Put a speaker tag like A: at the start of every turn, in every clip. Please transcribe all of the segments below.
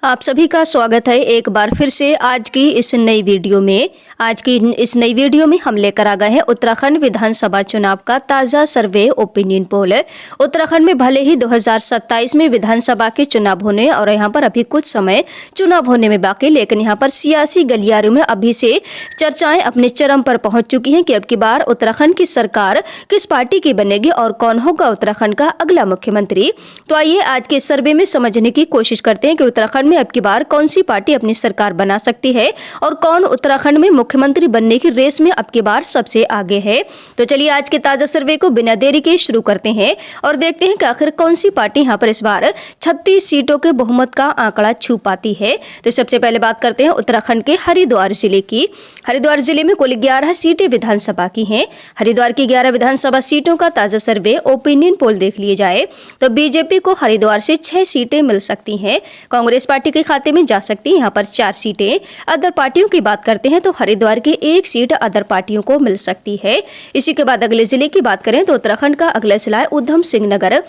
A: आप सभी का स्वागत है एक बार फिर से आज की इस नई वीडियो में। आज की इस नई वीडियो में हम लेकर आ गए हैं उत्तराखंड विधानसभा चुनाव का ताज़ा सर्वे ओपिनियन पोल। उत्तराखंड में भले ही 2027 में विधानसभा के चुनाव होने और यहाँ पर अभी कुछ समय चुनाव होने में बाकी, लेकिन यहाँ पर सियासी गलियारों में अभी से चर्चाएं अपने चरम पर पहुंच चुकी हैं कि अब की बार उत्तराखंड की सरकार किस पार्टी की बनेगी और कौन होगा उत्तराखंड का अगला मुख्यमंत्री। तो आइए आज के सर्वे में समझने की कोशिश करते हैं कि उत्तराखंड में अब की बार कौन सी पार्टी अपनी सरकार बना सकती है और कौन उत्तराखंड में मुख्यमंत्री बनने की रेस में अब की बार सबसे आगे है। तो चलिए आज के ताजा सर्वे को बिना देरी के शुरू करते हैं और देखते हैं कि आखिर कौन सी पार्टी यहाँ पर इस बार 36 सीटों के बहुमत का आंकड़ा छू पाती है। तो सबसे पहले बात करते हैं उत्तराखंड के हरिद्वार जिले की। हरिद्वार जिले में कुल 11 सीटें विधानसभा की हैं। हरिद्वार की 11 विधानसभा सीटों का ताजा सर्वे ओपिनियन पोल देख लिए जाए तो बीजेपी को हरिद्वार से 6 सीटें मिल सकती हैं। कांग्रेस पार्टी के खाते में जा सकती है यहाँ पर 4 सीटें। अदर पार्टियों की बात करते हैं तो हरिद्वार की 1 सीट अदर पार्टियों को मिल सकती है। इसी के बाद अगले जिले की बात करें तो उत्तराखंड का अगला जिला है ऊधम सिंह नगर।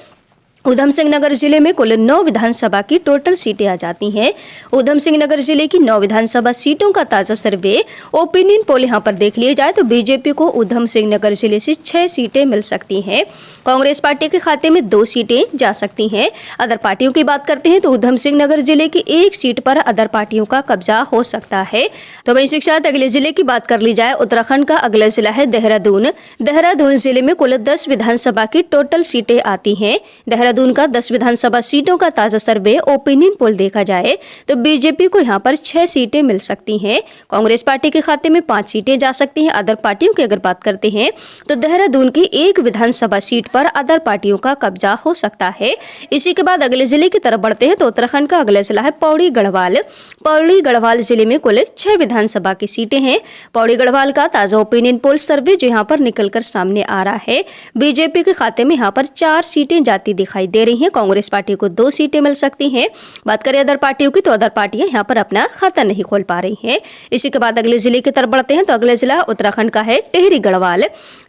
A: ऊधम सिंह नगर जिले में कुल 9 विधानसभा की टोटल सीटें आ जाती हैं। ऊधम सिंह नगर जिले की 9 विधानसभा सीटों का ताजा सर्वे ओपिनियन पोल यहाँ पर देख लिए जाए तो बीजेपी को ऊधम सिंह नगर जिले से 6 सीटें मिल सकती हैं। कांग्रेस पार्टी के खाते में 2 सीटें जा सकती हैं। अदर पार्टियों की बात करते हैं तो ऊधम सिंह नगर जिले की 1 सीट पर अदर पार्टियों का कब्जा हो सकता है। तो वहीं इसी के साथ अगले जिले की बात कर ली जाए, उत्तराखंड का अगला जिला है देहरादून। देहरादून जिले में कुल 10 विधानसभा की टोटल सीटें आती हैं। देहरादून का 10 विधानसभा सीटों का ताजा सर्वे ओपिनियन पोल देखा जाए तो बीजेपी को यहाँ पर 6 सीटें मिल सकती हैं। कांग्रेस पार्टी के खाते में 5 सीटें जा सकती हैं। अदर पार्टियों की अगर बात करते हैं तो देहरादून की 1 विधानसभा सीट पर अदर पार्टियों का कब्जा हो सकता है। इसी के बाद अगले जिले की तरफ बढ़ते हैं तो उत्तराखंड का अगला जिला है पौड़ी गढ़वाल। पौड़ी गढ़वाल जिले में कुल 6 विधानसभा की सीटें हैं। पौड़ी गढ़वाल का ताजा ओपिनियन पोल सर्वे जो यहाँ पर निकलकर सामने आ रहा है, बीजेपी के खाते में यहाँ पर 4 सीटें जाती दिखाई दे रही हैं। कांग्रेस पार्टी को 2 सीटें मिल सकती हैं। बात करें अदर पार्टियों की तो अदर पार्टियां यहां पर अपना खाता नहीं खोल पा रही हैं। इसी के बाद अगले जिले की तरफ बढ़ते हैं तो अगला जिला उत्तराखंड का है टिहरी गढ़वाल।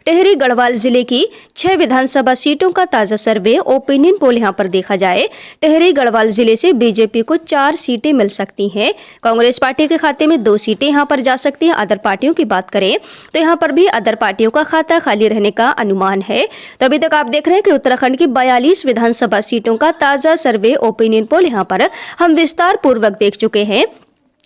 A: टिहरी गढ़वाल जिले की 6 विधानसभा सीटों का ताजा सर्वे ओपिनियन पोल यहां पर देखा जाए, टिहरी गढ़वाल जिले से बीजेपी को 4 सीटें मिल सकती हैं। कांग्रेस पार्टी के खाते में 2 सीटें यहां पर जा सकती हैं। अदर पार्टियों की बात करें तो यहां पर भी अदर पार्टियों का खाता खाली रहने का अनुमान है। तो अभी तक आप देख रहे हैं कि उत्तराखंड की 42 विधानसभा सीटों का ताजा सर्वे ओपिनियन पोल यहाँ पर हम विस्तार पूर्वक देख चुके हैं,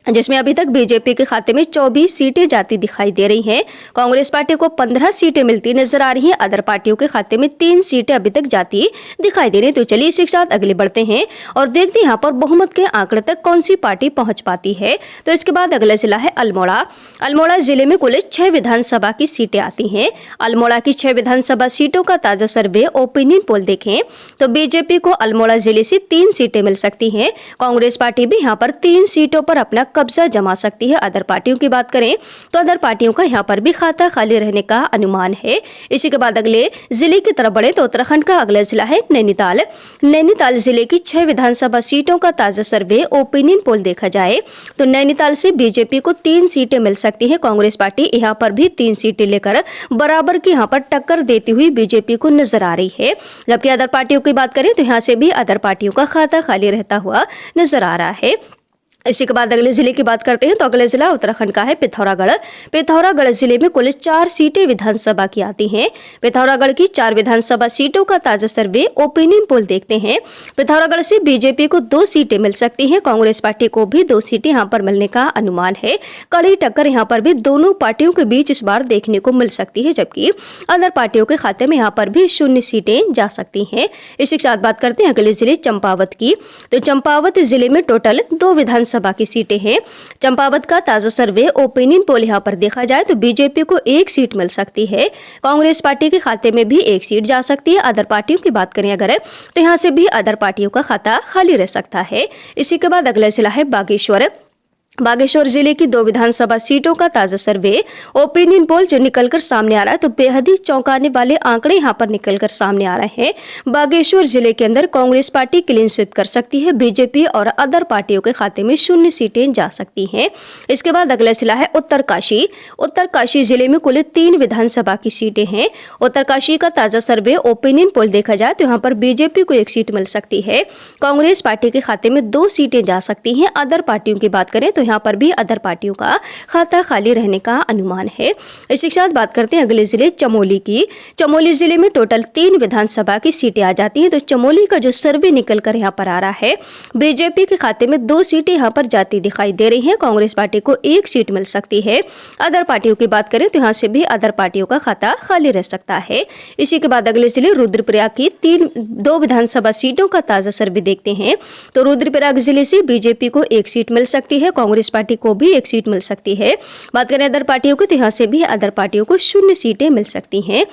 A: जिसमें अभी तक बीजेपी के खाते में 24 सीटें जाती दिखाई दे रही हैं। कांग्रेस पार्टी को 15 सीटें मिलती नजर आ रही हैं। अदर पार्टियों के खाते में 3 सीटें अभी तक जाती दिखाई दे रही हैं। तो चलिए इसी के साथ आगे बढ़ते हैं और देखते हैं यहाँ पर बहुमत के आंकड़े तक कौन सी पार्टी पहुंच पाती है। तो इसके बाद अगला जिला है अल्मोड़ा। अल्मोड़ा जिले में कुल 6 विधानसभा की सीटें आती हैं। अल्मोड़ा की 6 विधानसभा सीटों का ताजा सर्वे ओपिनियन पोल देखें तो बीजेपी को अल्मोड़ा जिले से 3 सीटें मिल सकती हैं। कांग्रेस पार्टी भी यहाँ पर 3 सीटों पर अपना कब्जा जमा सकती है। अदर पार्टियों की बात करें तो अदर पार्टियों का यहाँ पर भी खाता खाली रहने का अनुमान है। इसी के बाद अगले जिले की तरफ बढ़े तो उत्तराखंड का अगला जिला है नैनीताल। नैनीताल जिले की 6 विधानसभा सीटों का ताजा सर्वे ओपिनियन पोल देखा जाए तो नैनीताल से बीजेपी को 3 सीटें मिल सकती है। कांग्रेस पार्टी यहाँ पर भी 3 सीटें लेकर बराबर की यहाँ पर टक्कर देती हुई बीजेपी को नजर आ रही है। जबकि अदर पार्टियों की बात करें तो यहाँ से भी अदर पार्टियों का खाता खाली रहता हुआ नजर आ रहा है। इसी के बाद अगले जिले की बात करते हैं तो अगला जिला उत्तराखंड का है पिथौरागढ़। पिथौरागढ़ जिले में कुल 4 सीटें विधानसभा की आती हैं। पिथौरागढ़ की 4 विधानसभा सीटों का ताजा सर्वे ओपिनियन पोल देखते हैं। पिथौरागढ़ से बीजेपी को 2 सीटें मिल सकती हैं। कांग्रेस पार्टी को भी 2 सीटें यहां पर मिलने का अनुमान है। कड़ी टक्कर यहां पर भी दोनों पार्टियों के बीच इस बार देखने को मिल सकती है, जबकि अदर पार्टियों के खाते में यहाँ पर भी 0 सीटें जा सकती हैं। इसी के साथ बात करते हैं अगले जिले चंपावत की। तो चंपावत जिले में टोटल 2 विधानसभा की सीटें हैं। चंपावत का ताजा सर्वे ओपिनियन पोल यहाँ पर देखा जाए तो बीजेपी को 1 सीट मिल सकती है। कांग्रेस पार्टी के खाते में भी 1 सीट जा सकती है। अदर पार्टियों की बात करें अगर तो यहाँ से भी अदर पार्टियों का खाता खाली रह सकता है। इसी के बाद अगला जिला है बागेश्वर। बागेश्वर जिले की 2 विधानसभा सीटों का ताजा सर्वे ओपिनियन पोल जो निकलकर सामने आ रहा है, तो बेहद ही चौंकाने वाले आंकड़े यहां पर निकलकर सामने आ रहे हैं। बागेश्वर जिले के अंदर कांग्रेस पार्टी क्लीन स्वीप कर सकती है, बीजेपी और अदर पार्टियों के खाते में 0 सीटें जा सकती हैं। इसके बाद अगला जिला है उत्तरकाशी। उत्तरकाशी जिले में कुल 3 विधानसभा की सीटें हैं। उत्तरकाशी का ताजा सर्वे ओपिनियन पोल देखा जाए तो यहाँ पर बीजेपी को 1 सीट मिल सकती है, कांग्रेस पार्टी के खाते में 2 सीटें जा सकती हैं। अदर पार्टियों की बात करें तो यहाँ पर भी अदर पार्टियों का खाता खाली रहने का अनुमान है। इसी के साथ बात करते हैं अगले जिले चमोली की। चमोली जिले में टोटल 3 विधानसभा की सीटें आ जाती हैं। तो चमोली का जो सर्वे निकल कर यहाँ पर आ रहा है, बीजेपी के खाते में 2 सीटें यहाँ पर जाती दिखाई दे रही हैं, कांग्रेस पार्टी को 1 सीट मिल सकती है। अदर पार्टियों की बात करें तो यहाँ से भी अदर पार्टियों का खाता खाली रह सकता है। इसी के बाद अगले जिले रुद्रप्रयाग की 2 विधानसभा सीटों का ताजा सर्वे देखते हैं। तो रुद्रप्रयाग जिले से बीजेपी को 1 सीट मिल सकती है, कांग्रेस पार्टी को भी 1 सीट मिल सकती है। बात करें अदर पार्टियों की तो यहाँ से भी अदर पार्टियों को 0 सीटें मिल सकती हैं।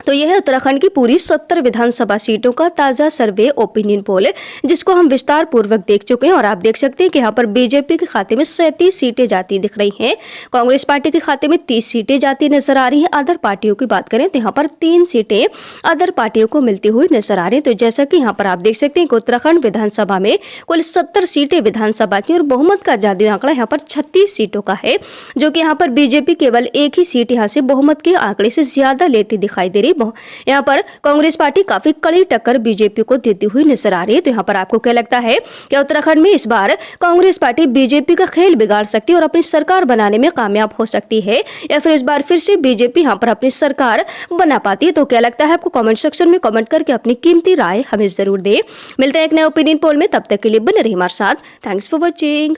A: तो यह है उत्तराखंड की पूरी 70 विधानसभा सीटों का ताजा सर्वे ओपिनियन पोल, जिसको हम विस्तार पूर्वक देख चुके हैं। और आप देख सकते हैं कि यहाँ पर बीजेपी के खाते में 37 सीटें जाती दिख रही हैं, कांग्रेस पार्टी के खाते में 30 सीटें जाती नजर आ रही हैं। अदर पार्टियों की बात करें तो यहाँ पर 3 सीटें अदर पार्टियों को मिलती हुई नजर आ रही हैं। तो जैसा कि यहाँ पर आप देख सकते हैं कि उत्तराखंड विधानसभा में कुल 70 सीटें विधानसभा की और बहुमत का जादुई आंकड़ा यहाँ पर 36 सीटों का है, जो कि यहाँ पर बीजेपी केवल 1 ही सीट यहाँ से बहुमत के आंकड़े से ज्यादा लेती दिखाई दे रही। यहाँ पर कांग्रेस पार्टी काफी कड़ी टक्कर बीजेपी को देती हुई नजर आ रही है। तो यहाँ पर आपको क्या लगता है कि उत्तराखंड में इस बार कांग्रेस पार्टी बीजेपी का खेल बिगाड़ सकती है और अपनी सरकार बनाने में कामयाब हो सकती है, या फिर इस बार फिर से बीजेपी यहाँ पर अपनी सरकार बना पाती है? तो क्या लगता है आपको? कमेंट सेक्शन में कमेंट करके अपनी कीमती राय हमें जरूर दे। मिलते हैं एक नए ओपिनियन पोल में, तब तक के लिए बने रहिए हमारे साथ। Thanks for watching.